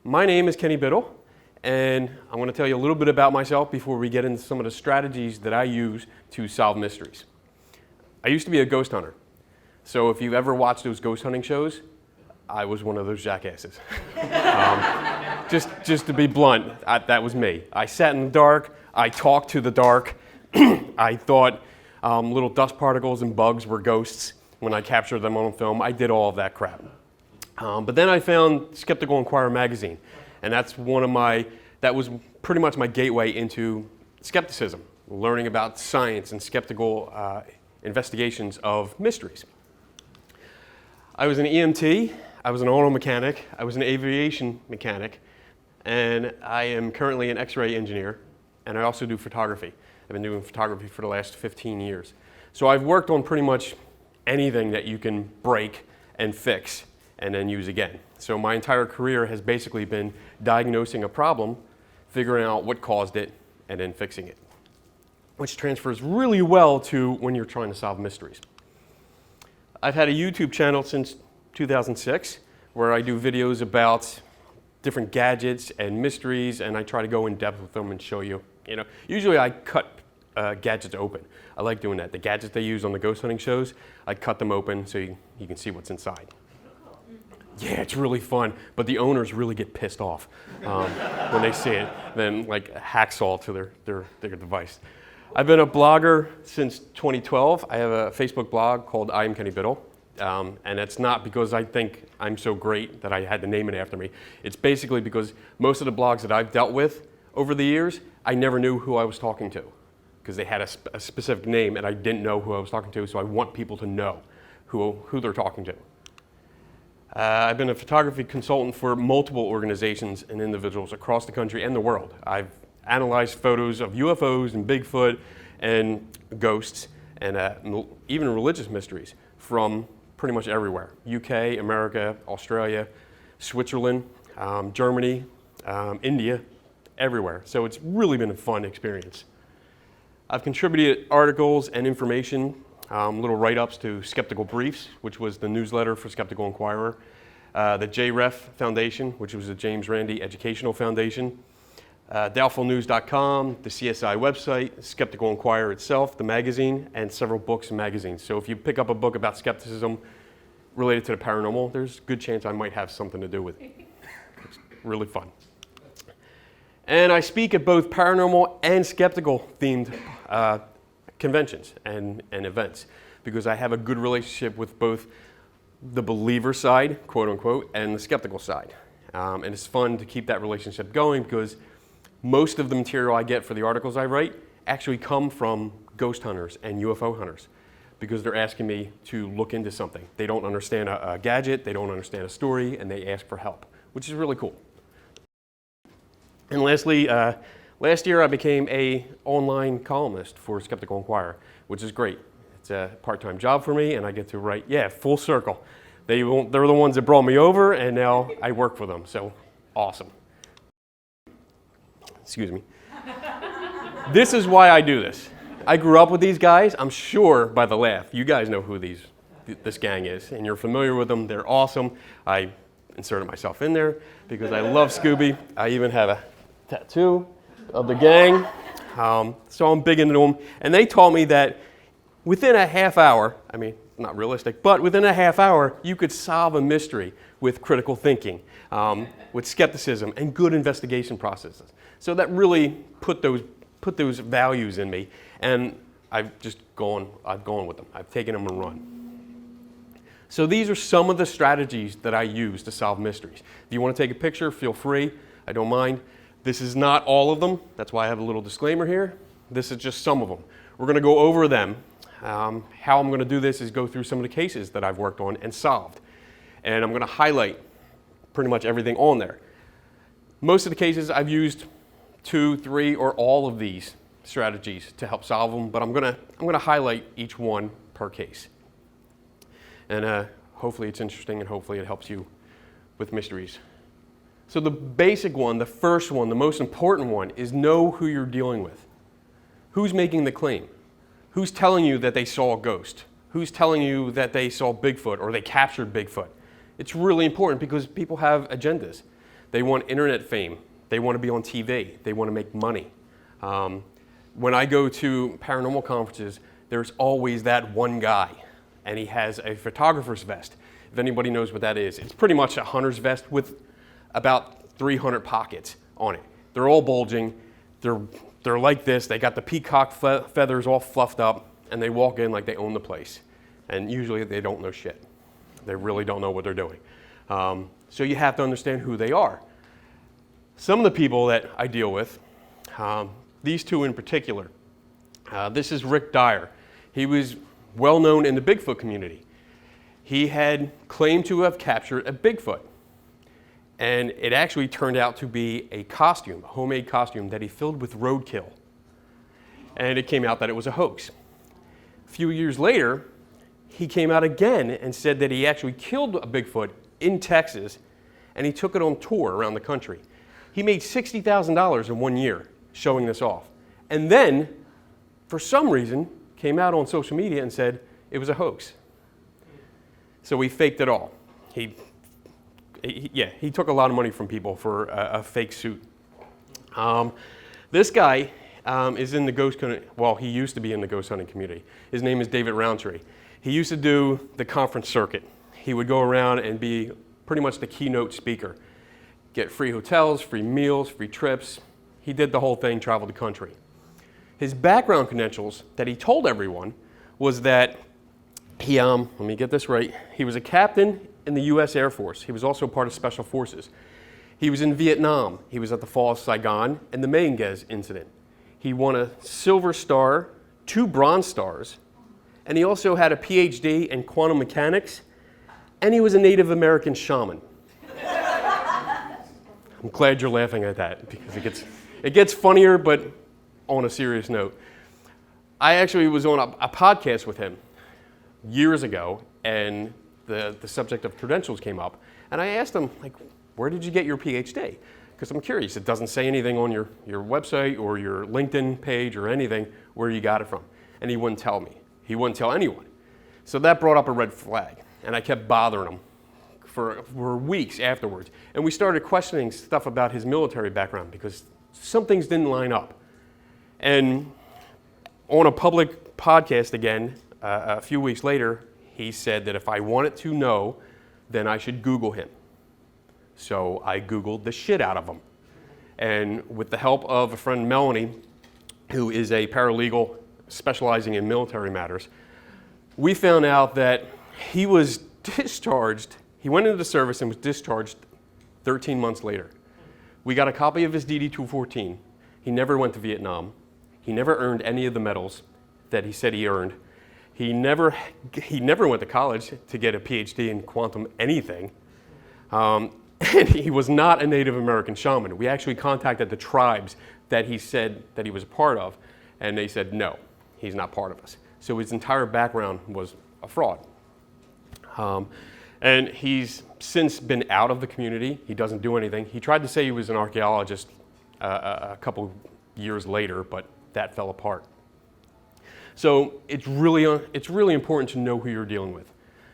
My name is Kenny Biddle, and I want to tell you a little bit about myself before we get into some of the strategies that I use to solve mysteries. I used to be a ghost hunter, so if you've ever watched those ghost hunting shows, I was one of those jackasses. Just to be blunt, that was me. I sat in the dark, I talked to the dark, I thought little dust particles and bugs were ghosts when I captured them on film. I did all of that crap. But then I found Skeptical Inquirer magazine, and that was pretty much my gateway into skepticism, learning about science and skeptical investigations of mysteries. I was an EMT, I was an auto mechanic, I was an aviation mechanic, and I am currently an X-ray engineer, and I also do photography. I've been doing photography for the last 15 years. So I've worked on pretty much anything that you can break and fix and then use again. So my entire career has basically been diagnosing a problem, figuring out what caused it, and then fixing it, which transfers really well to when you're trying to solve mysteries. I've had a YouTube channel since 2006 where I do videos about different gadgets and mysteries, and I try to go in depth with them and show you. Usually I cut gadgets open. I like doing that. The gadgets they use on the ghost hunting shows, I cut them open so you can see what's inside. Yeah, it's really fun, but the owners really get pissed off when they see it, then like a hacksaw to their device. I've been a blogger since 2012. I have a Facebook blog called I Am Kenny Biddle, and it's not because I think I'm so great that I had to name it after me. It's basically because most of the blogs that I've dealt with over the years, I never knew who I was talking to because they had a specific name and I didn't know who I was talking to, so I want people to know who they're talking to. I've been a photography consultant for multiple organizations and individuals across the country and the world. I've analyzed photos of UFOs and Bigfoot and ghosts and even religious mysteries from pretty much everywhere. UK, America, Australia, Switzerland, Germany, India, everywhere. So it's really been a fun experience. I've contributed articles and information, little write-ups to Skeptical Briefs, which was the newsletter for Skeptical Inquirer, the JREF Foundation, which was the James Randi Educational Foundation, doubtfulnews.com, the CSI website, Skeptical Inquirer itself, the magazine, and several books and magazines. So if you pick up a book about skepticism related to the paranormal, there's a good chance I might have something to do with it. It's really fun. And I speak at both paranormal and skeptical themed conventions and events because I have a good relationship with both the believer side, quote unquote, and the skeptical side. And it's fun to keep that relationship going because most of the material I get for the articles I write actually come from ghost hunters and UFO hunters because they're asking me to look into something. They don't understand a gadget, they don't understand a story, and they ask for help, which is really cool. And lastly, last year I became an online columnist for Skeptical Inquirer, which is great. It's a part-time job for me, and I get to write, full circle. They're the ones that brought me over, and now I work for them, so awesome. Excuse me. This is why I do this. I grew up with these guys. I'm sure by the laugh, you guys know who this gang is, and you're familiar with them. They're awesome. I inserted myself in there because I love Scooby. I even have a tattoo of the gang, so I'm big into them. And they taught me that within a half hour, I mean, not realistic, but within a half hour, you could solve a mystery with critical thinking, with skepticism, and good investigation processes. So that really put those values in me, and I've gone with them. I've taken them and run. So these are some of the strategies that I use to solve mysteries. If you want to take a picture, feel free. I don't mind. This is not all of them. That's why I have a little disclaimer here. This is just some of them. We're going to go over them. How I'm going to do this is go through some of the cases that I've worked on and solved. And I'm going to highlight pretty much everything on there. Most of the cases I've used 2, 3, or all of these strategies to help solve them, but I'm going to highlight each one per case. And hopefully it's interesting and hopefully it helps you with mysteries. So the basic one, the first one, the most important one is know who you're dealing with. Who's making the claim? Who's telling you that they saw a ghost? Who's telling you that they saw Bigfoot or they captured Bigfoot? It's really important because people have agendas. They want internet fame. They want to be on TV. They want to make money. When I go to paranormal conferences, there's always that one guy, and he has a photographer's vest. If anybody knows what that is, it's pretty much a hunter's vest with about 300 pockets on it. They're all bulging. They're like this. They got the peacock feathers all fluffed up, and they walk in like they own the place. And usually they don't know shit. They really don't know what they're doing. So you have to understand who they are. Some of the people that I deal with, these two in particular, this is Rick Dyer. He was well known in the Bigfoot community. He had claimed to have captured a Bigfoot. And it actually turned out to be a costume, a homemade costume that he filled with roadkill. And it came out that it was a hoax. A few years later, he came out again and said that he actually killed a Bigfoot in Texas, and he took it on tour around the country. He made $60,000 in 1 year showing this off. And then, for some reason, came out on social media and said it was a hoax. So he faked it all. He took a lot of money from people for a fake suit. This guy is in the ghost community. Well, he used to be in the ghost hunting community. His name is David Roundtree. He used to do the conference circuit. He would go around and be pretty much the keynote speaker. Get free hotels, free meals, free trips. He did the whole thing, traveled the country. His background credentials that he told everyone was that he, let me get this right, he was a captain in the U.S. Air Force. He was also part of Special Forces. He was in Vietnam. He was at the fall of Saigon and the NCAS incident. He won a Silver Star, 2 Bronze Stars, and he also had a PhD in quantum mechanics, and he was a Native American shaman. I'm glad you're laughing at that because it gets funnier, but on a serious note. I actually was on a podcast with him years ago, and the subject of credentials came up, and I asked him, like, where did you get your PhD? Because I'm curious. It doesn't say anything on your website or your LinkedIn page or anything where you got it from. And he wouldn't tell me. He wouldn't tell anyone. So that brought up a red flag, and I kept bothering him for weeks afterwards. And we started questioning stuff about his military background because some things didn't line up. And on a public podcast again, a few weeks later, he said that if I wanted to know, then I should Google him. So I Googled the shit out of him. And with the help of a friend, Melanie, who is a paralegal specializing in military matters, we found out that he was discharged. He went into the service and was discharged 13 months later. We got a copy of his DD-214. He never went to Vietnam. He never earned any of the medals that he said he earned. He never went to college to get a PhD in quantum anything. And he was not a Native American shaman. We actually contacted the tribes that he said that he was a part of, and they said, no, he's not part of us. So his entire background was a fraud. And he's since been out of the community. He doesn't do anything. He tried to say he was an archaeologist a couple years later, but that fell apart. So it's really important to know who you're dealing with,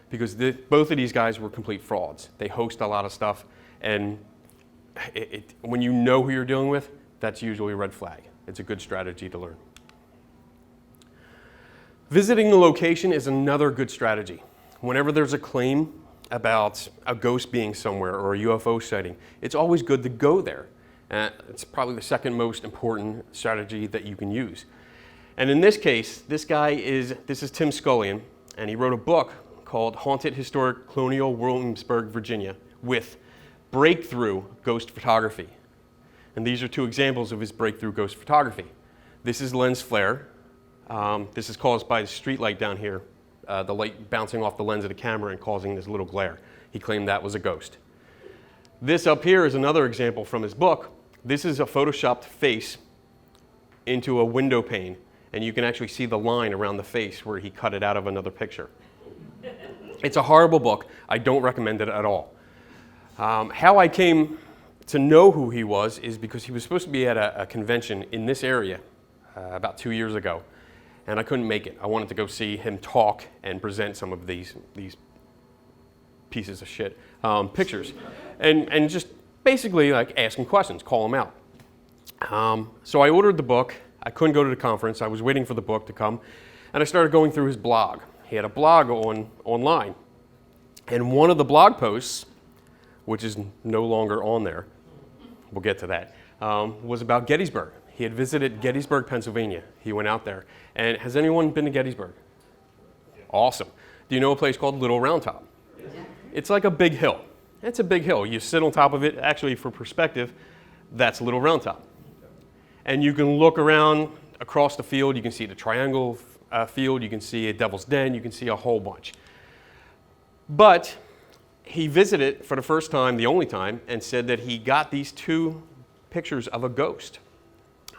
because both of these guys were complete frauds. They host a lot of stuff, and when you know who you're dealing with, that's usually a red flag. It's a good strategy to learn. Visiting the location is another good strategy. Whenever there's a claim about a ghost being somewhere or a UFO sighting, it's always good to go there. It's probably the second most important strategy that you can use. And in this case, this is Tim Scullion, and he wrote a book called Haunted Historic Colonial Williamsburg, Virginia, with breakthrough ghost photography. And these are 2 examples of his breakthrough ghost photography. This is lens flare. This is caused by the street light down here, the light bouncing off the lens of the camera and causing this little glare. He claimed that was a ghost. This up here is another example from his book. This is a photoshopped face into a window pane, and you can actually see the line around the face where he cut it out of another picture. It's a horrible book. I don't recommend it at all. How I came to know who he was is because he was supposed to be at a convention in this area about 2 years ago, and I couldn't make it. I wanted to go see him talk and present some of these pieces of shit pictures, and just basically like ask him questions, call him out. So I ordered the book. I couldn't go to the conference. I was waiting for the book to come, and I started going through his blog. He had a blog online, and one of the blog posts, which is no longer on there, we'll get to that, was about Gettysburg. He had visited Gettysburg, Pennsylvania. He went out there. And has anyone been to Gettysburg? Awesome. Do you know a place called Little Round Top? It's like a big hill. It's a big hill. You sit on top of it. Actually, for perspective, that's Little Round Top. And you can look around across the field. You can see the triangle field. You can see a Devil's Den. You can see a whole bunch. But he visited for the first time, the only time, and said that he got these 2 pictures of a ghost.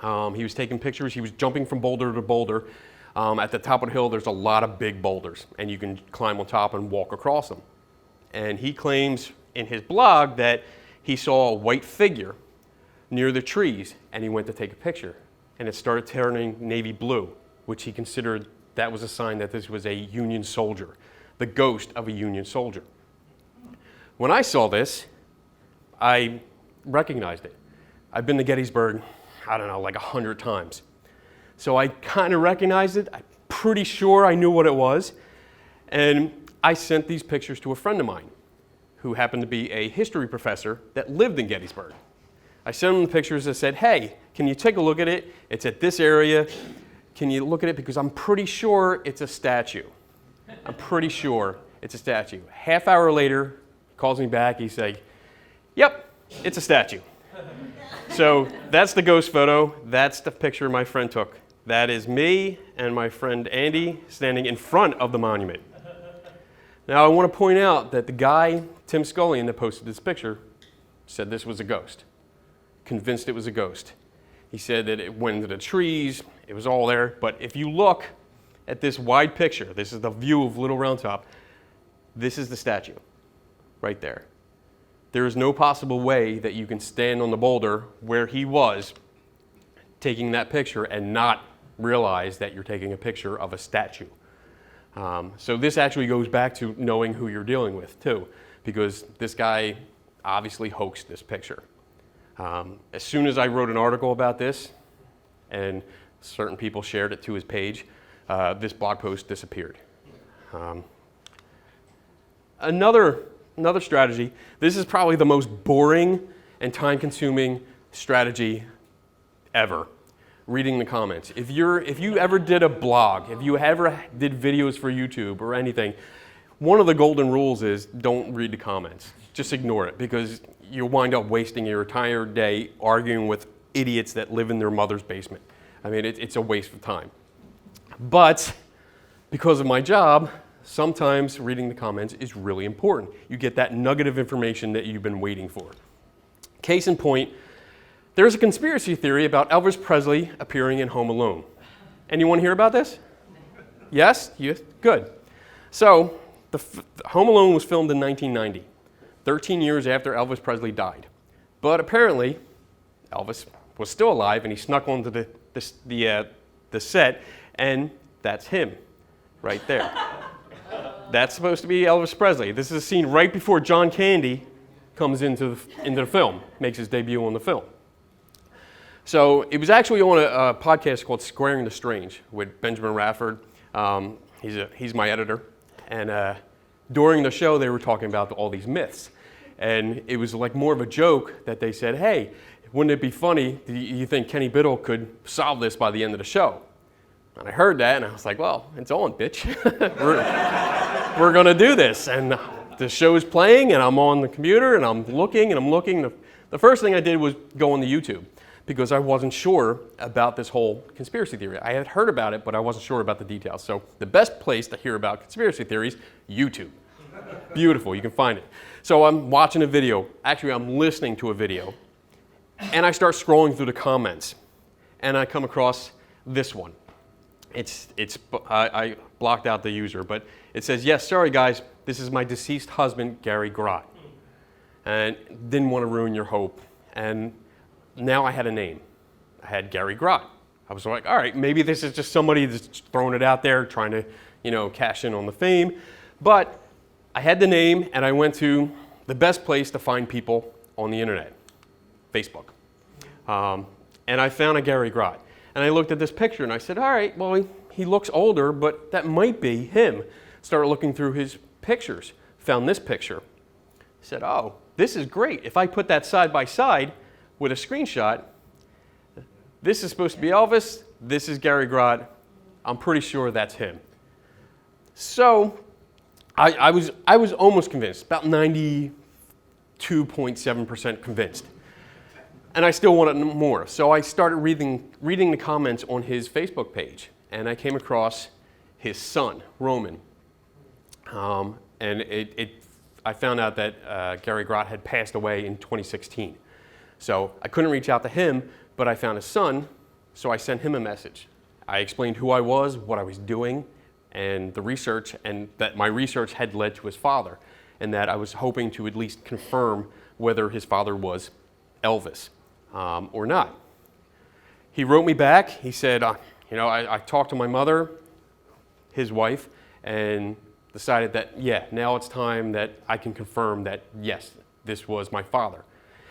He was taking pictures. He was jumping from boulder to boulder. At the top of the hill, there's a lot of big boulders, and you can climb on top and walk across them. And he claims in his blog that he saw a white figure near the trees, and he went to take a picture. And it started turning navy blue, which he considered that was a sign that this was a Union soldier, the ghost of a Union soldier. When I saw this, I recognized it. I've been to Gettysburg, I don't know, like 100 times. So I kind of recognized it. I'm pretty sure I knew what it was. And I sent these pictures to a friend of mine who happened to be a history professor that lived in Gettysburg. I sent him the pictures and said, hey, can you take a look at it? It's at this area. Can you look at it? Because I'm pretty sure it's a statue. I'm pretty sure it's a statue. Half hour later, he calls me back. He's like, yep, it's a statue. So that's the ghost photo. That's the picture my friend took. That is me and my friend Andy standing in front of the monument. Now I want to point out that the guy, Tim Scullion, that posted this picture, said this was a ghost. Convinced it was a ghost. He said that it went into the trees, it was all there, but if you look at this wide picture, this is the view of Little Round Top, this is the statue, right there. There is no possible way that you can stand on the boulder where he was taking that picture and not realize that you're taking a picture of a statue. So this actually goes back to knowing who you're dealing with too, because this guy obviously hoaxed this picture. As soon as I wrote an article about this and certain people shared it to his page, this blog post disappeared. Another strategy, this is probably the most boring and time-consuming strategy ever, reading the comments. If you ever did a blog, if you ever did videos for YouTube or anything, one of the golden rules is don't read the comments. Just ignore it, because you'll wind up wasting your entire day arguing with idiots that live in their mother's basement. I mean, it's a waste of time. But because of my job, sometimes reading the comments is really important. You get that nugget of information that you've been waiting for. Case in point, there's a conspiracy theory about Elvis Presley appearing in Home Alone. Anyone hear about this? Yes? Good. So, Home Alone was filmed in 1990, 13 years after Elvis Presley died. But apparently, Elvis was still alive, and he snuck onto the set, and that's him, right there. That's supposed to be Elvis Presley. This is a scene right before John Candy comes into the film, makes his debut on the film. So it was actually on a podcast called Squaring the Strange with Benjamin Radford. He's my editor. And during the show, they were talking about all these myths. And it was like more of a joke that they said, hey, wouldn't it be funny, do you think Kenny Biddle could solve this by the end of the show? And I heard that, and I was like, well, it's on, bitch. We're going to do this. And the show's playing, and I'm on the computer, and I'm looking. The first thing I did was go on the YouTube, because I wasn't sure about this whole conspiracy theory. I had heard about it, but I wasn't sure about the details. So the best place to hear about conspiracy theories, YouTube. Beautiful, you can find it. So I'm watching a video. Actually, I'm listening to a video. And I start scrolling through the comments. And I come across this one. I blocked out the user, but it says, yes, sorry guys, this is my deceased husband, Gary Grott. And didn't want to ruin your hope And now I had a name. I had Gary Grott. I was like, all right, maybe this is just somebody that's throwing it out there, trying to, cash in on the fame. But I had the name, and I went to the best place to find people on the internet, Facebook. And I found a Gary Grott. And I looked at this picture, and I said, all right, well, he looks older, but that might be him. Started looking through his pictures, found this picture. I said, oh, this is great. If I put that side by side with a screenshot, this is supposed to be Elvis, this is Gary Grott. I'm pretty sure that's him. So I was almost convinced, about 92.7% convinced. And I still wanted more. So I started reading the comments on his Facebook page. And I came across his son, Roman. And I found out that Gary Grott had passed away in 2016. So I couldn't reach out to him, but I found his son, so I sent him a message. I explained who I was, what I was doing, and the research, and that my research had led to his father, and that I was hoping to at least confirm whether his father was Elvis or not. He wrote me back. He said, I talked to my mother, his wife, and decided that, yeah, now it's time that I can confirm that, yes, this was my father.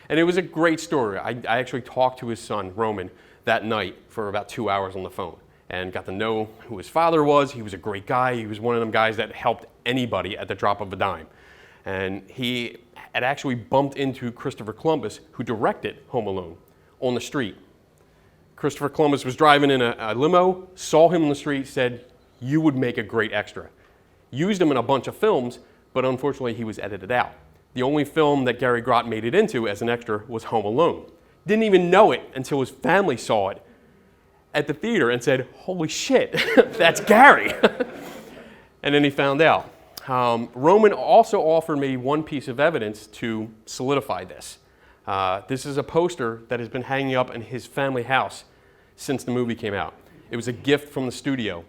And it was a great story. I actually talked to his son, Roman, that night for about 2 hours on the phone and got to know who his father was. He was a great guy. He was one of them guys that helped anybody at the drop of a dime. And he had actually bumped into Christopher Columbus, who directed Home Alone, on the street. Christopher Columbus was driving in a limo, saw him on the street, said, you would make a great extra. Used him in a bunch of films, but unfortunately he was edited out. The only film that Gary Grott made it into as an extra was Home Alone. Didn't even know it until his family saw it at the theater and said, holy shit, that's Gary. And then he found out. Roman also offered me one piece of evidence to solidify this. This is a poster that has been hanging up in his family house since the movie came out. It was a gift from the studio.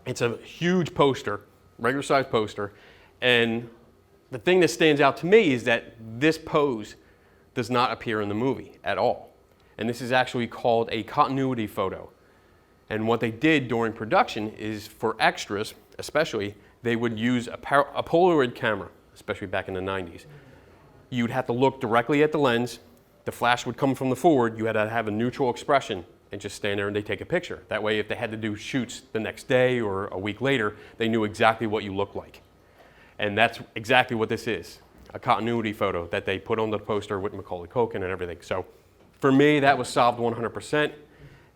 It's a huge poster, regular size poster, and the thing that stands out to me is that this pose does not appear in the movie at all. And this is actually called a continuity photo. And what they did during production is for extras, especially, they would use a Polaroid camera, especially back in the 90s. You'd have to look directly at the lens. The flash would come from the forward. You had to have a neutral expression and just stand there and they take a picture. That way, if they had to do shoots the next day or a week later, they knew exactly what you looked like. And that's exactly what this is, a continuity photo that they put on the poster with Macaulay Culkin and everything. So for me, that was solved 100%.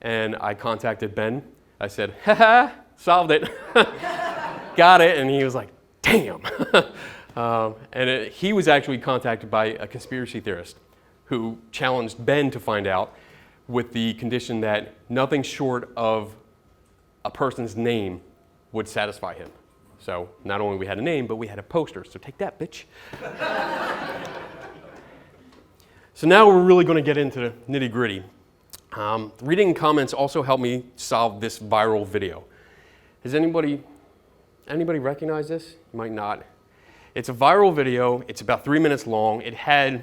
And I contacted Ben. I said, haha, solved it. Got it. And he was like, damn. He was actually contacted by a conspiracy theorist who challenged Ben to find out with the condition that nothing short of a person's name would satisfy him. So not only we had a name, but we had a poster. So take that, bitch. So now we're really going to get into the nitty-gritty. Reading comments also helped me solve this viral video. Has anybody recognize this? You might not. It's a viral video. It's about 3 minutes long. It had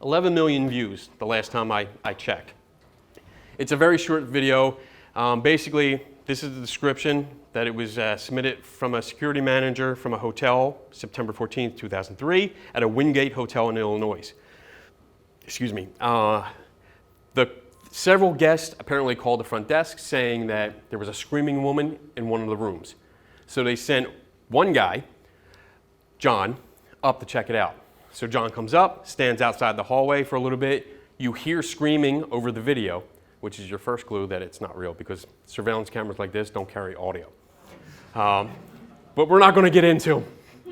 11 million views the last time I checked. It's a very short video. Basically, this is the description that it was submitted from a security manager from a hotel, September 14th, 2003, at a Wingate Hotel in Illinois. Excuse me. Several guests apparently called the front desk saying that there was a screaming woman in one of the rooms. So they sent one guy, John, up to check it out. So John comes up, stands outside the hallway for a little bit. You hear screaming over the video, which is your first clue that it's not real because surveillance cameras like this don't carry audio. But we're not going to get into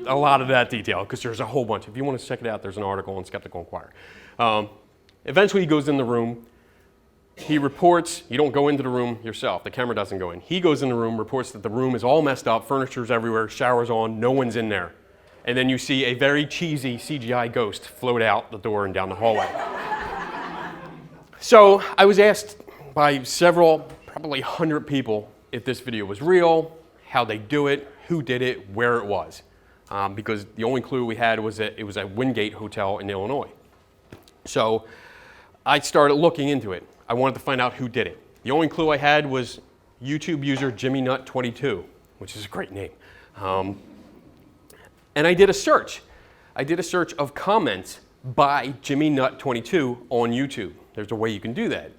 a lot of that detail because there's a whole bunch. If you want to check it out, there's an article on Skeptical Inquirer. Eventually he goes in the room. He reports, you don't go into the room yourself, the camera doesn't go in. He goes in the room, reports that the room is all messed up, furniture's everywhere, showers on, no one's in there. And then you see a very cheesy CGI ghost float out the door and down the hallway. So I was asked by several, probably 100 people, if this video was real, how they do it, who did it, where it was. Because the only clue we had was that it was a Wingate Hotel in Illinois. So I started looking into it. I wanted to find out who did it. The only clue I had was YouTube user JimmyNut22, which is a great name. And I did a search. I did a search of comments by JimmyNut22 on YouTube. There's a way you can do that.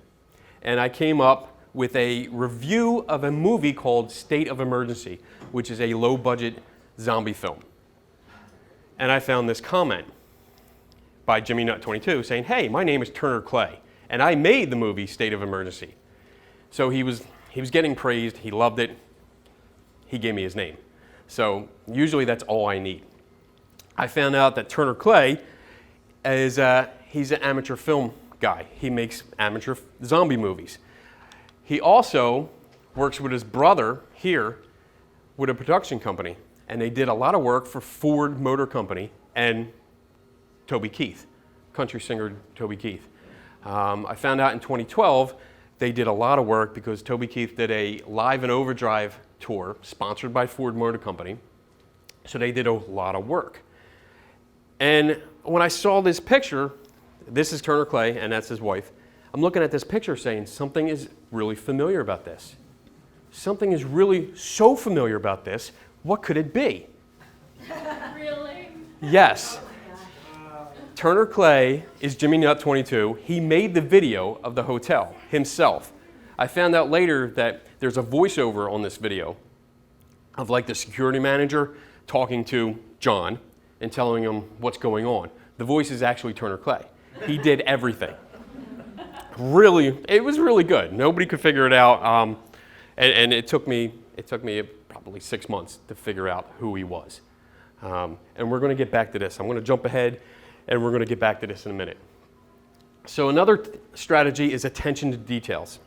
And I came up with a review of a movie called State of Emergency, which is a low-budget zombie film. And I found this comment by JimmyNut22 saying, hey, my name is Turner Clay, and I made the movie State of Emergency. So he was getting praised, he loved it, he gave me his name. So usually that's all I need. I found out that Turner Clay is, he's an amateur film guy. He makes amateur zombie movies. He also works with his brother here with a production company, and they did a lot of work for Ford Motor Company and Toby Keith, country singer Toby Keith. I found out in 2012 they did a lot of work because Toby Keith did a Live in Overdrive tour sponsored by Ford Motor Company. So they did a lot of work. And when I saw this picture, this is Turner Clay and that's his wife. I'm looking at this picture saying something is really familiar about this. Something is really so familiar about this. What could it be? Really? Yes. Turner Clay is JimmyNut22. He made the video of the hotel himself. I found out later that there's a voiceover on this video of like the security manager talking to John and telling him what's going on. The voice is actually Turner Clay. He did everything. Really, it was really good. Nobody could figure it out, and it took me probably 6 months to figure out who he was. And we're going to get back to this. I'm going to jump ahead, and we're going to get back to this in a minute. So another strategy is attention to details.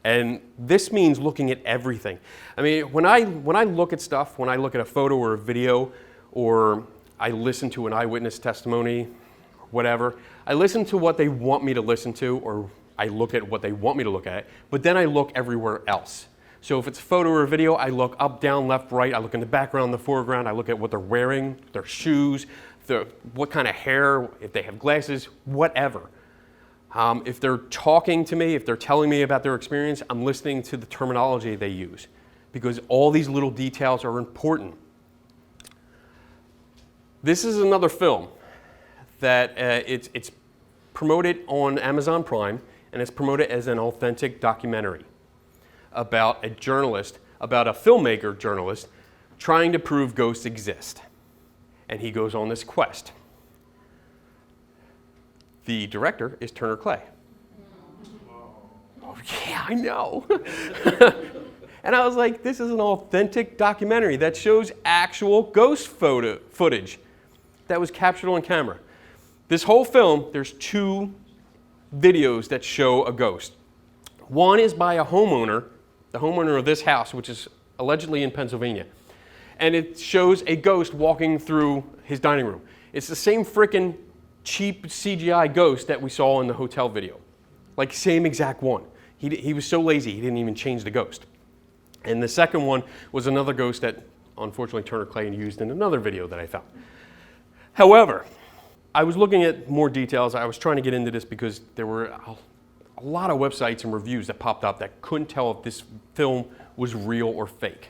And this means looking at everything. I mean, when I look at stuff, when I look at a photo or a video, or I listen to an eyewitness testimony, whatever, I listen to what they want me to listen to, or I look at what they want me to look at, but then I look everywhere else. So if it's a photo or a video, I look up, down, left, right, I look in the background, the foreground, I look at what they're wearing, their shoes, what kind of hair, if they have glasses, whatever. If they're talking to me, if they're telling me about their experience, I'm listening to the terminology they use because all these little details are important. This is another film that it's promoted on Amazon Prime, and it's promoted as an authentic documentary about a journalist, about a filmmaker journalist trying to prove ghosts exist. And he goes on this quest. The director is Turner Clay. Oh, yeah, I know. And I was like, this is an authentic documentary that shows actual ghost footage that was captured on camera. This whole film, there's 2 videos that show a ghost. One is by a homeowner, the homeowner of this house, which is allegedly in Pennsylvania. And it shows a ghost walking through his dining room. It's the same frickin' cheap CGI ghost that we saw in the hotel video. Like, same exact one. He was so lazy, he didn't even change the ghost. And the second one was another ghost that, unfortunately, Turner Clay used in another video that I found. However, I was looking at more details. I was trying to get into this because there were a lot of websites and reviews that popped up that couldn't tell if this film was real or fake.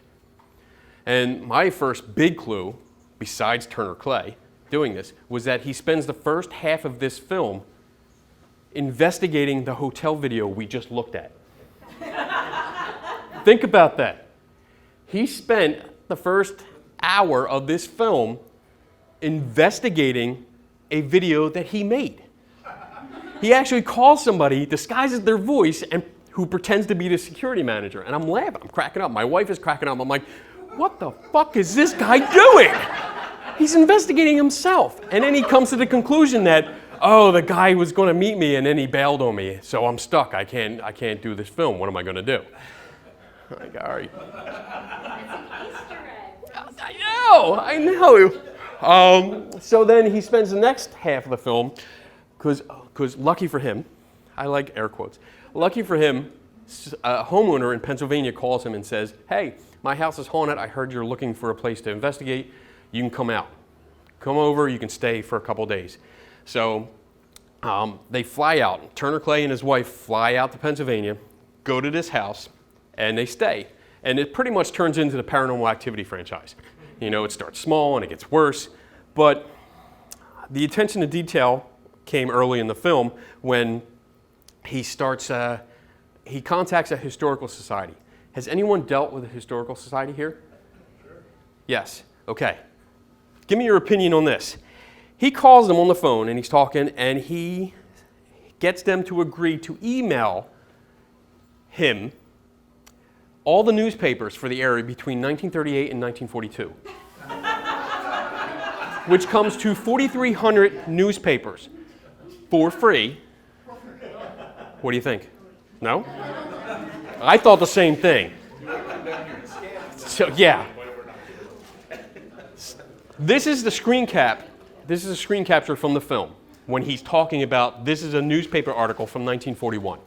And my first big clue, besides Turner Clay doing this, was that he spends the first half of this film investigating the hotel video we just looked at. Think about that. He spent the first hour of this film investigating a video that he made. He actually calls somebody, disguises their voice, and who pretends to be the security manager. And I'm laughing, I'm cracking up. My wife is cracking up. I'm like, what the fuck is this guy doing? He's investigating himself. And then he comes to the conclusion that, oh, the guy was going to meet me and then he bailed on me, so I'm stuck. I can't do this film. What am I going to do? I'm like, all right. I know. So then he spends the next half of the film, because lucky for him, I like air quotes, lucky for him, a homeowner in Pennsylvania calls him and says, hey, my house is haunted. I heard you're looking for a place to investigate. You can come out. Come over. You can stay for a couple days. So They fly out. Turner Clay and his wife fly out to Pennsylvania, go to this house, and they stay. And it pretty much turns into the Paranormal Activity franchise. You know, it starts small and it gets worse, but the attention to detail came early in the film when he contacts a historical society. Has anyone dealt with a historical society here? Sure. Yes. Okay. Give me your opinion on this. He calls them on the phone and he's talking and he gets them to agree to email him all the newspapers for the area between 1938 and 1942, which comes to 4,300 newspapers for free. What do you think? No? I thought the same thing. So, yeah. This is the screen cap. This is a screen capture from the film when he's talking about, this is a newspaper article from 1941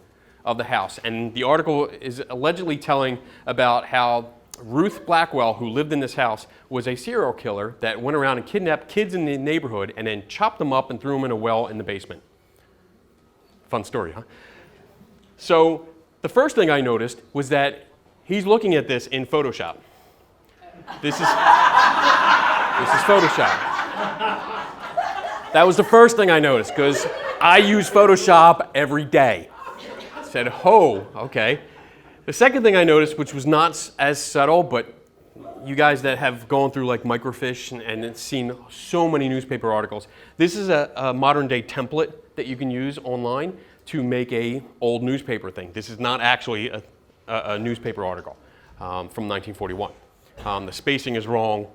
of the house. And the article is allegedly telling about how Ruth Blackwell, who lived in this house, was a serial killer that went around and kidnapped kids in the neighborhood and then chopped them up and threw them in a well in the basement. Fun story, huh? So the first thing I noticed was that he's looking at this in Photoshop. This is Photoshop. That was the first thing I noticed because I use Photoshop every day. I said, oh, okay. The second thing I noticed, which was not as subtle, but you guys that have gone through like microfiche and seen so many newspaper articles, this is a modern day template that you can use online to make a old newspaper thing. This is not actually a newspaper article from 1941. The spacing is wrong.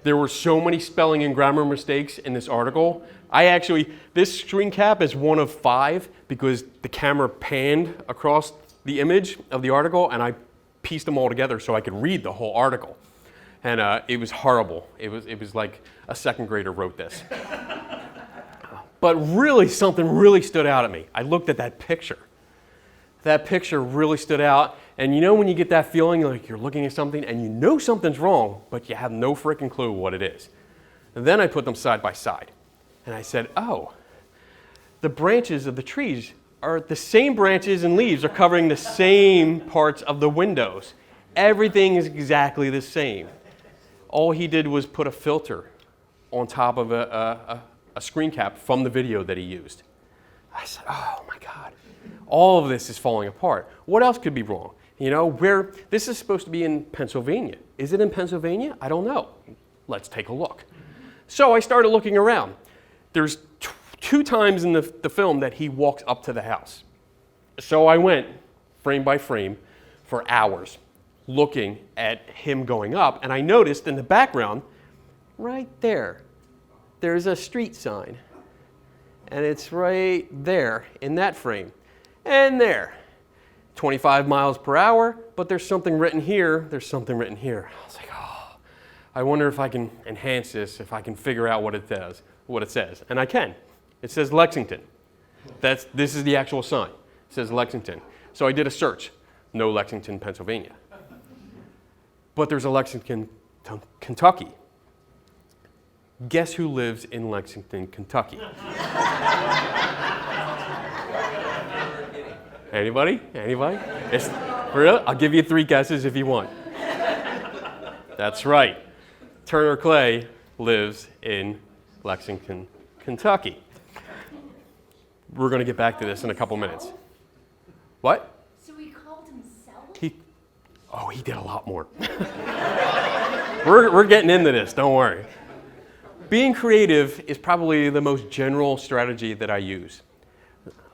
There were so many spelling and grammar mistakes in this article. This screen cap is one of 5 because the camera panned across the image of the article and I pieced them all together so I could read the whole article. And it was horrible. It was like a second grader wrote this. But really, something really stood out at me. I looked at that picture. That picture really stood out. And you know when you get that feeling like you're looking at something and you know something's wrong, but you have no freaking clue what it is. And then I put them side by side. And I said, oh, the branches of the trees are the same branches and leaves are covering the same parts of the windows. Everything is exactly the same. All he did was put a filter on top of a screen cap from the video that he used. I said, oh my God, all of this is falling apart. What else could be wrong? You know, this is supposed to be in Pennsylvania. Is it in Pennsylvania? I don't know. Let's take a look. So I started looking around. There's 2 times in the film that he walks up to the house. So I went frame by frame for hours looking at him going up, and I noticed in the background, right there, there's a street sign. And it's right there in that frame. And there, 25 miles per hour, but there's something written here, there's something written here. I was like, oh, I wonder if I can enhance this, if I can figure out what it says. And I can. It says Lexington. This is the actual sign. It says Lexington. So I did a search. No Lexington, Pennsylvania. But there's a Lexington, Kentucky. Guess who lives in Lexington, Kentucky? Anybody? Anybody? For real? I'll give you 3 guesses if you want. That's right. Turner Clay lives in Lexington, Kentucky. We're going to get back to this in a couple minutes. What? So he called himself? He did a lot more. We're getting into this, don't worry. Being creative is probably the most general strategy that I use.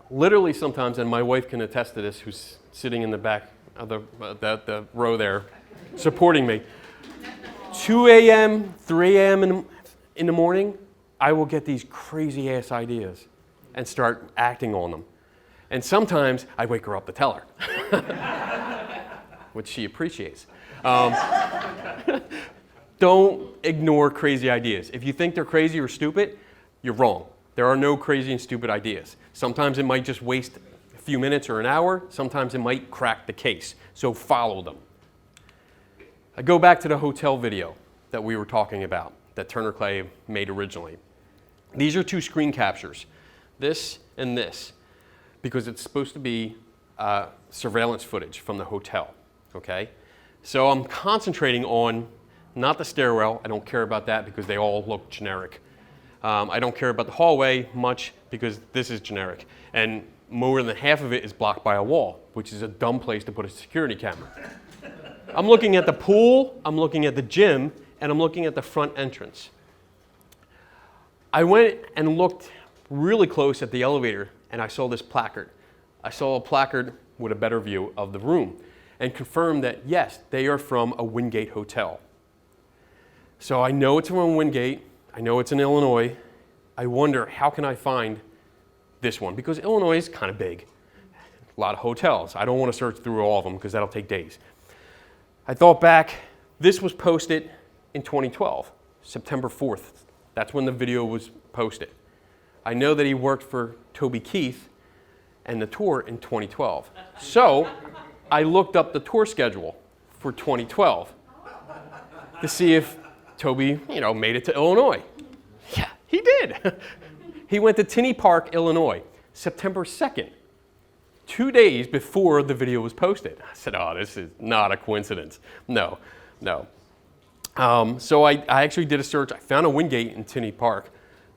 Literally sometimes, and my wife can attest to this, who's sitting in the back of the row there, supporting me. 2 a.m., 3 a.m. in the morning, I will get these crazy ass ideas and start acting on them. And sometimes I wake her up to tell her, which she appreciates. Don't ignore crazy ideas. If you think they're crazy or stupid, you're wrong. There are no crazy and stupid ideas. Sometimes it might just waste a few minutes or an hour. Sometimes it might crack the case. So follow them. I go back to the hotel video that we were talking about, that Turner Clay made originally. These are 2 screen captures this and this, because it's supposed to be surveillance footage from the hotel, okay? So I'm concentrating on not the stairwell. I don't care about that because they all look generic. I don't care about the hallway much because this is generic. And more than half of it is blocked by a wall, which is a dumb place to put a security camera. I'm looking at the pool, I'm looking at the gym, and I'm looking at the front entrance. I went and looked really close at the elevator, and I saw this placard. I saw a placard with a better view of the room, and confirmed that, yes, they are from a Wingate hotel. So I know it's from Wingate. I know it's in Illinois. I wonder, how can I find this one? Because Illinois is kind of big. A lot of hotels. I don't want to search through all of them because that'll take days. I thought back, this was posted in 2012, September 4th. That's when the video was posted. I know that he worked for Toby Keith and the tour in 2012. So I looked up the tour schedule for 2012 to see if Toby, made it to Illinois. Yeah, he did. He went to Tinley Park, Illinois, September 2nd, 2 days before the video was posted. I said, oh, this is not a coincidence. No. So I actually did a search. I found a Wingate in Tinley Park,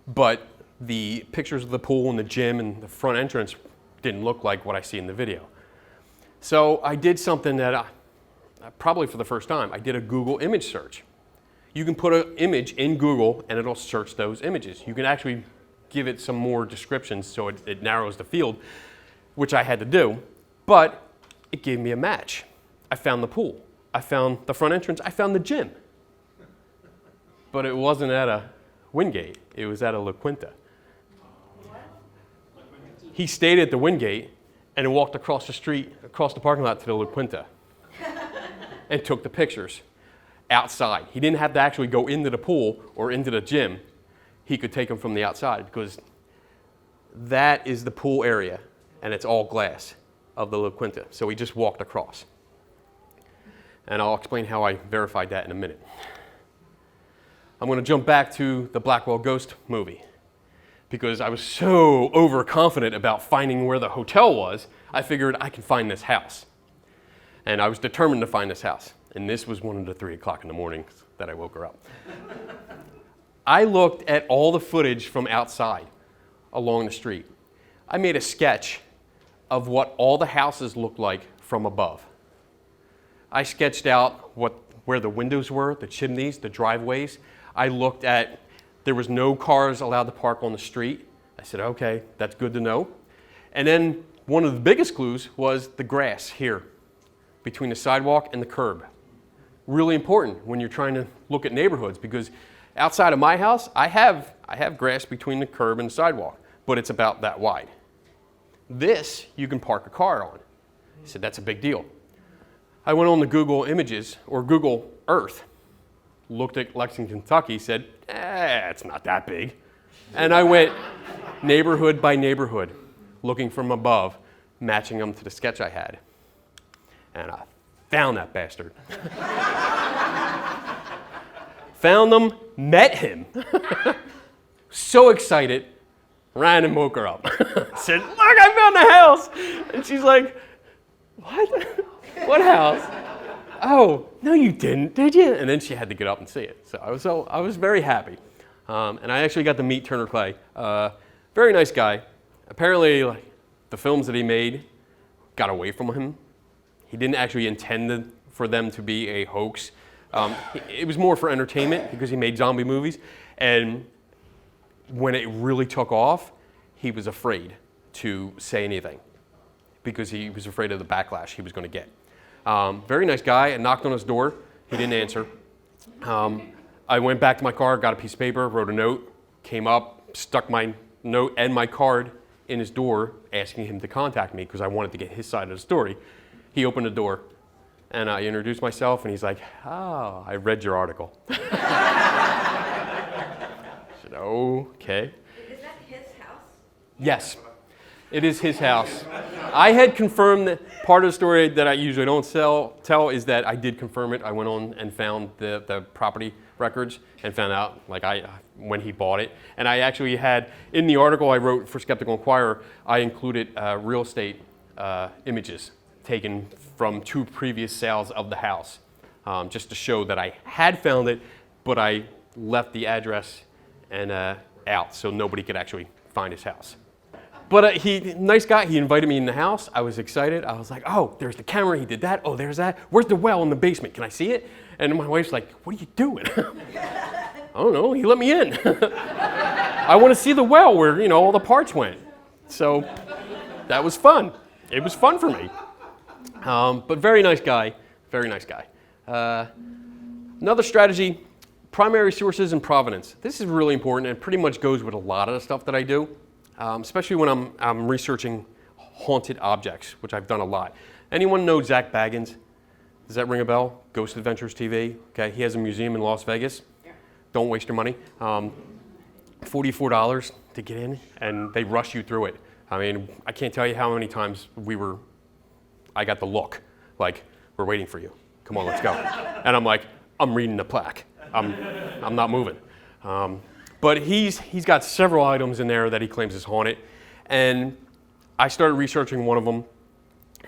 but the pictures of the pool and the gym and the front entrance didn't look like what I see in the video. So I did something that probably for the first time, I did a Google image search. You can put an image in Google and it'll search those images. You can actually give it some more descriptions so it narrows the field, which I had to do, but it gave me a match. I found the pool. I found the front entrance. I found the gym. But it wasn't at a Wingate. It was at a La Quinta. He stayed at the Wingate and walked across the street, across the parking lot to the La Quinta and took the pictures outside. He didn't have to actually go into the pool or into the gym. He could take them from the outside because that is the pool area and it's all glass of the La Quinta. So he just walked across. And I'll explain how I verified that in a minute. I'm going to jump back to the Blackwell Ghost movie because I was so overconfident about finding where the hotel was, I figured I can find this house. And I was determined to find this house. And this was one of the 3 o'clock in the morning that I woke her up. I looked at all the footage from outside along the street. I made a sketch of what all the houses looked like from above. I sketched out where the windows were, the chimneys, the driveways. I looked at, there was no cars allowed to park on the street. I said, okay, that's good to know. And then one of the biggest clues was the grass here between the sidewalk and the curb. Really important when you're trying to look at neighborhoods because outside of my house, I have grass between the curb and the sidewalk, but it's about that wide. This, you can park a car on. I said, that's a big deal. I went on to Google Images or Google Earth, looked at Lexington, Kentucky, said, it's not that big. And I went neighborhood by neighborhood, looking from above, matching them to the sketch I had. And I found that bastard. Found them, met him. So excited, ran and woke her up. Said, look, I found the house. And she's like, what? What house? Oh, no you didn't, did you? And then she had to get up and see it. So I was very happy. And I actually got to meet Turner Clay. Very nice guy. Apparently, the films that he made got away from him. He didn't actually intend for them to be a hoax. It was more for entertainment because he made zombie movies. And when it really took off, he was afraid to say anything because he was afraid of the backlash he was going to get. Very nice guy. I knocked on his door. He didn't answer. I went back to my car, got a piece of paper, wrote a note, came up, stuck my note and my card in his door, asking him to contact me because I wanted to get his side of the story. He opened the door, and I introduced myself, and he's like, oh, I read your article. I said, okay. Is that his house? Yes, it is his house. I had confirmed that part of the story that I usually don't tell is that I did confirm it. I went on and found the property records and found out when he bought it. And I actually had, in the article I wrote for Skeptical Inquirer, I included real estate images taken from 2 previous sales of the house, just to show that I had found it, but I left the address and out so nobody could actually find his house. But nice guy, he invited me in the house. I was excited. I was like, oh, there's the camera, he did that. Oh, there's that. Where's the well in the basement? Can I see it? And my wife's like, what are you doing? I don't know, he let me in. I want to see the well where, all the parts went. So that was fun. It was fun for me. But very nice guy, very nice guy. Another strategy, primary sources and provenance. This is really important and pretty much goes with a lot of the stuff that I do, especially when I'm researching haunted objects, which I've done a lot. Anyone know Zach Baggins? Does that ring a bell? Ghost Adventures TV. Okay, he has a museum in Las Vegas. Yeah. Don't waste your money. $44 to get in, and they rush you through it. I mean, I can't tell you how many times I got the look, like, we're waiting for you. Come on, let's go. And I'm like, I'm reading the plaque. I'm not moving. But he's got several items in there that he claims is haunted. And I started researching one of them.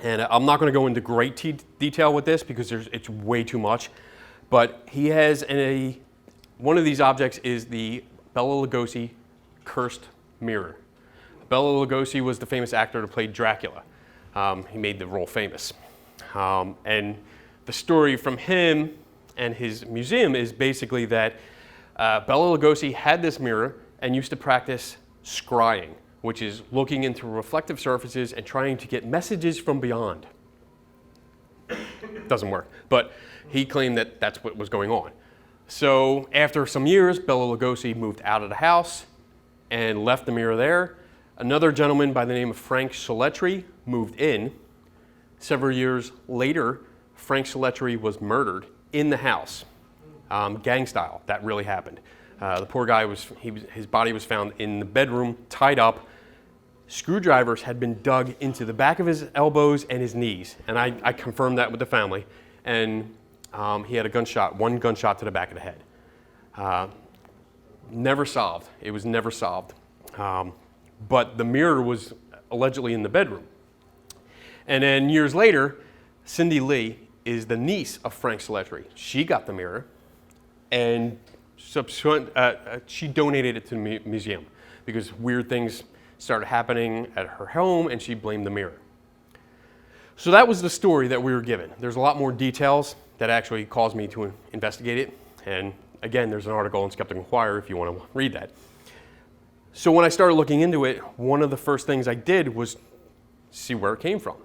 And I'm not going to go into great detail with this because it's way too much. But he has one of these objects is the Bela Lugosi cursed mirror. Bela Lugosi was the famous actor who played Dracula. He made the role famous. And the story from him and his museum is basically that Bela Lugosi had this mirror and used to practice scrying, which is looking into reflective surfaces and trying to get messages from beyond. Doesn't work, but he claimed that that's what was going on. So after some years, Bela Lugosi moved out of the house and left the mirror there. Another gentleman by the name of Frank Soletri moved in. Several years later, Frank Soletri was murdered in the house, gang style. That really happened. The poor guy his body was found in the bedroom, tied up. Screwdrivers had been dug into the back of his elbows and his knees, and I confirmed that with the family. And he had one gunshot to the back of the head. Never solved. It was never solved. But the mirror was allegedly in the bedroom. And then years later, Cindy Lee is the niece of Frank Soletri. She got the mirror, and she donated it to the museum because weird things started happening at her home, and she blamed the mirror. So that was the story that we were given. There's a lot more details that actually caused me to investigate it. And again, there's an article in Skeptical Inquirer if you want to read that. So when I started looking into it, one of the first things I did was see where it came from.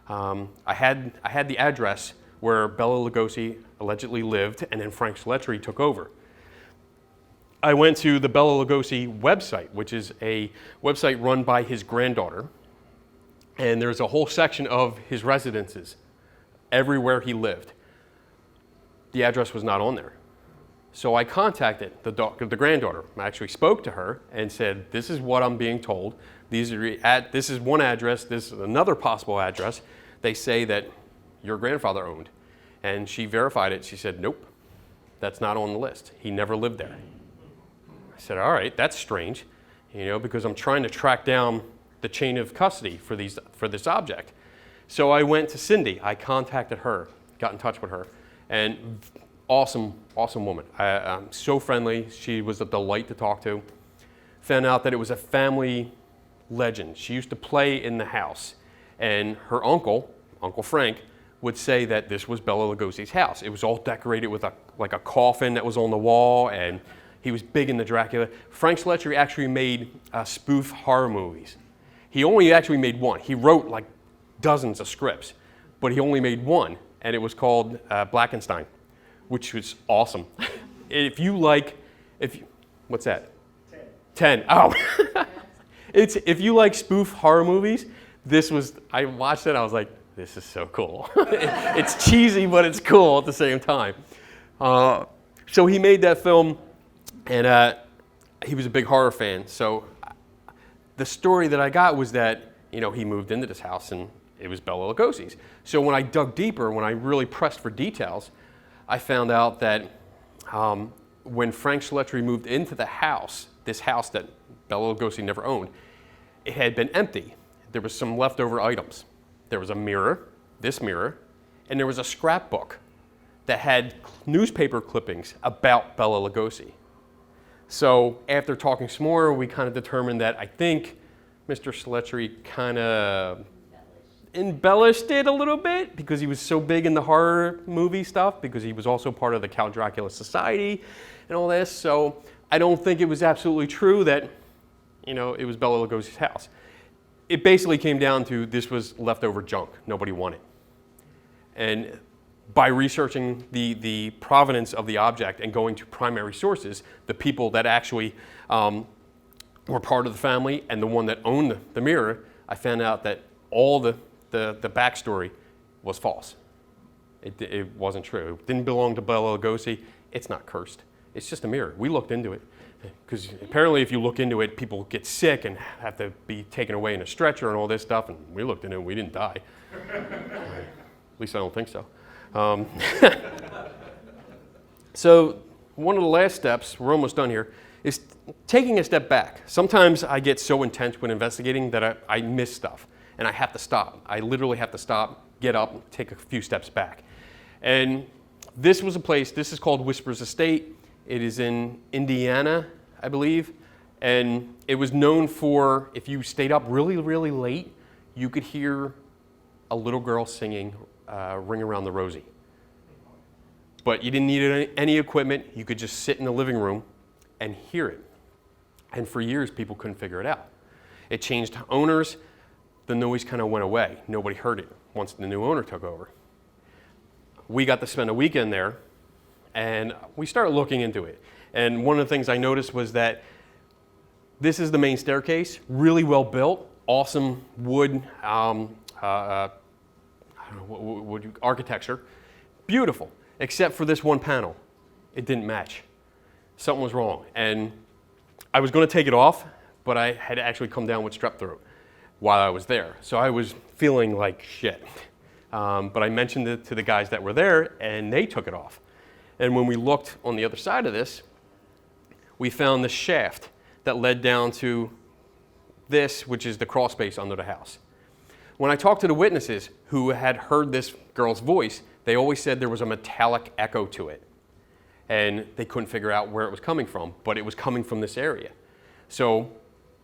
I had the address where Bela Lugosi allegedly lived, and then Frank Soletri took over. I went to the Bela Lugosi website, which is a website run by his granddaughter, and there's a whole section of his residences, everywhere he lived. The address was not on there. So I contacted the granddaughter. I actually spoke to her and said, this is what I'm being told. This is one address, this is another possible address. They say that your grandfather owned. And she verified it. She said, nope, that's not on the list. He never lived there. I said, all right, that's strange, because I'm trying to track down the chain of custody for this object. So I went to Cindy. I contacted her, got in touch with her, and awesome woman. So friendly. She was a delight to talk to. Found out that it was a family legend. She used to play in the house, and her uncle Frank, would say that this was Bela Lugosi's house. It was all decorated with like a coffin that was on the wall, and he was big into Dracula. Frank Soletri actually made spoof horror movies. He only actually made one. He wrote like dozens of scripts, but he only made one, and it was called Blackenstein, which was awesome. What's that? 10. Oh. If you like spoof horror movies, I watched it, I was like, this is so cool. It's cheesy, but it's cool at the same time. So he made that film, and he was a big horror fan. So the story that I got was that, he moved into this house, and it was Bela Lugosi's. So when I dug deeper, when I really pressed for details, I found out that when Frank Slettery moved into the house, this house that Bela Lugosi never owned, it had been empty. There was some leftover items. There was a mirror, this mirror, and there was a scrapbook that had newspaper clippings about Bela Lugosi. So after talking some more, we kind of determined that I think Mr. Slettery kind of embellished it a little bit because he was so big in the horror movie stuff, because he was also part of the Count Dracula Society and all this. So I don't think it was absolutely true that, it was Bela Lugosi's house. It basically came down to this was leftover junk nobody wanted. And by researching the provenance of the object and going to primary sources, the people that actually were part of the family and the one that owned the mirror, I found out that all the backstory was false. It wasn't true. It didn't belong to Bela Lugosi. It's not cursed. It's just a mirror. We looked into it. Because apparently if you look into it, people get sick and have to be taken away in a stretcher and all this stuff. And we looked into it and we didn't die. At least I don't think so. So one of the last steps, we're almost done here, is taking a step back. Sometimes I get so intense when investigating that I miss stuff. And I have to stop. I literally have to stop, get up, take a few steps back. And this was a place, this is called Whispers Estate. It is in Indiana, I believe. And it was known for, if you stayed up really, really late, you could hear a little girl singing Ring Around the Rosie. But you didn't need any equipment. You could just sit in the living room and hear it. And for years, people couldn't figure it out. It changed owners. The noise kind of went away. Nobody heard it once the new owner took over. We got to spend a weekend there, and we started looking into it. And one of the things I noticed was that this is the main staircase, really well built, awesome wood, architecture, beautiful, except for this one panel. It didn't match. Something was wrong. And I was going to take it off, but I had actually come down with strep throat while I was there. So I was feeling like shit. But I mentioned it to the guys that were there, and they took it off. And when we looked on the other side of this, we found the shaft that led down to this, which is the crawl space under the house. When I talked to the witnesses who had heard this girl's voice, they always said there was a metallic echo to it. And they couldn't figure out where it was coming from, but it was coming from this area. So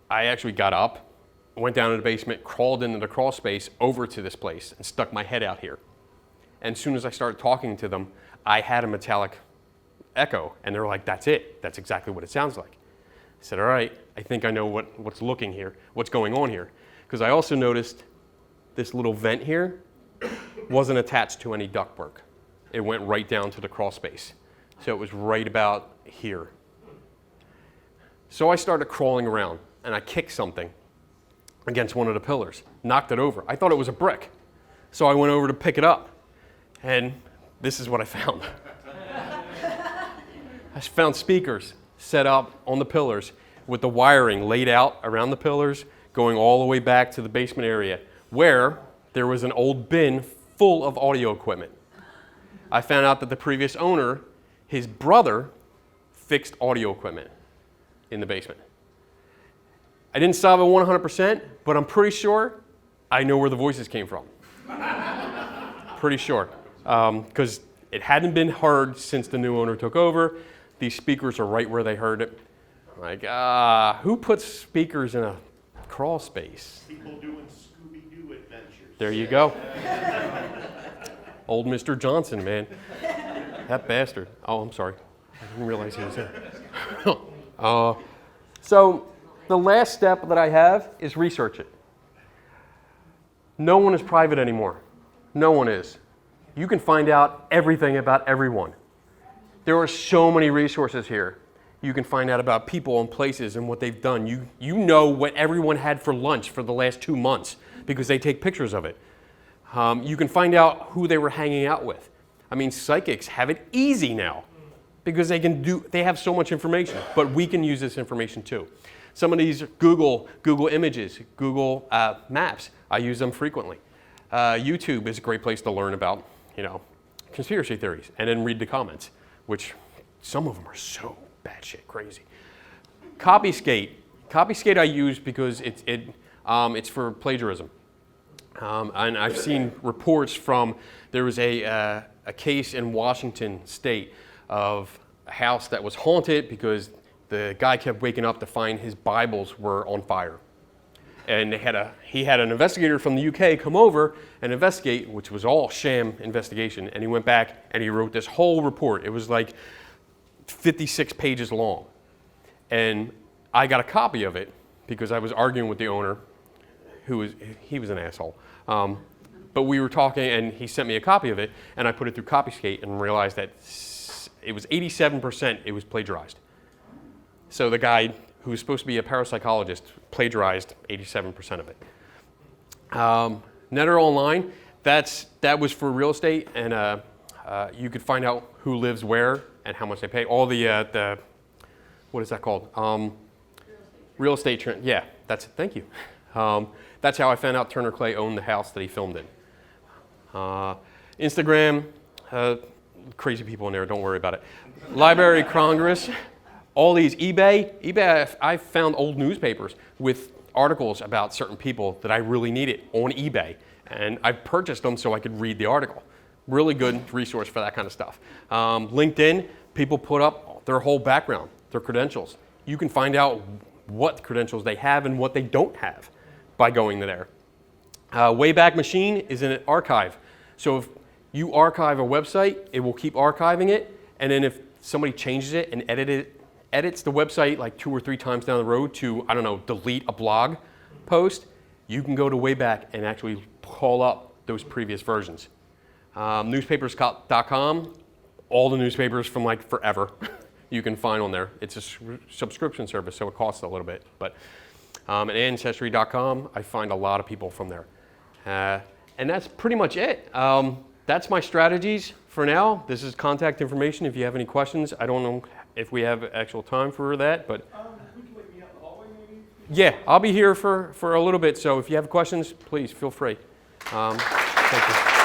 I actually got up, went down to the basement, crawled into the crawl space over to this place, and stuck my head out here. And as soon as I started talking to them, I had a metallic echo, and they were like, that's it. That's exactly what it sounds like. I said, all right, I think I know what's going on here. Because I also noticed this little vent here wasn't attached to any ductwork. It went right down to the crawl space. So it was right about here. So I started crawling around, and I kicked something against one of the pillars, knocked it over. I thought it was a brick. So I went over to pick it up, and this is what I found. I found speakers set up on the pillars with the wiring laid out around the pillars, going all the way back to the basement area, where there was an old bin full of audio equipment. I found out that the previous owner, his brother, fixed audio equipment in the basement. I didn't solve it 100%, but I'm pretty sure I know where the voices came from. Pretty sure. Because it hadn't been heard since the new owner took over. These speakers are right where they heard it. Like, who puts speakers in a crawl space? People doing Scooby-Doo adventures. There you go. Old Mr. Johnson, man. That bastard. Oh, I'm sorry. I didn't realize he was there. So the last step that I have is research it. No one is private anymore. No one is. You can find out everything about everyone. There are so many resources here. You can find out about people and places and what they've done. You know what everyone had for lunch for the last 2 months because they take pictures of it. You can find out who they were hanging out with. I mean, psychics have it easy now because they have so much information, but we can use this information too. Some of these Google Images, Google Maps, I use them frequently. YouTube is a great place to learn about, conspiracy theories and then read the comments, which some of them are so batshit crazy. Copyskate I use because it's for plagiarism. And I've seen reports from, there was a case in Washington State of a house that was haunted because the guy kept waking up to find his Bibles were on fire. And he had an investigator from the UK come over and investigate, which was all sham investigation. And he went back and he wrote this whole report. It was like 56 pages long. And I got a copy of it because I was arguing with the owner, he was an asshole. But we were talking and he sent me a copy of it and I put it through Copyskate and realized that it was 87% it was plagiarized. So the guy who was supposed to be a parapsychologist plagiarized 87% of it. Netter Online, that was for real estate, and you could find out who lives where and how much they pay. All the what is that called? Real estate trend. Yeah, thank you. That's how I found out Turner Clay owned the house that he filmed in. Instagram, crazy people in there, don't worry about it. Library of Congress. All these eBay, I found old newspapers with articles about certain people that I really needed on eBay. And I purchased them so I could read the article. Really good resource for that kind of stuff. LinkedIn, people put up their whole background, their credentials. You can find out what credentials they have and what they don't have by going there. Wayback Machine is an archive. So if you archive a website, it will keep archiving it. And then if somebody changes it and edits the website like 2 or 3 times down the road to, I don't know, delete a blog post, you can go to Wayback and actually call up those previous versions. Newspapers.com, all the newspapers from like forever you can find on there. It's a subscription service, so it costs a little bit. But and Ancestry.com, I find a lot of people from there. And that's pretty much it. That's my strategies for now. This is contact information if you have any questions. I don't know if we have actual time for that, but Would you like me out in the hallway maybe? yeah, I'll be here for a little bit, so if you have questions, please feel free. Thank you.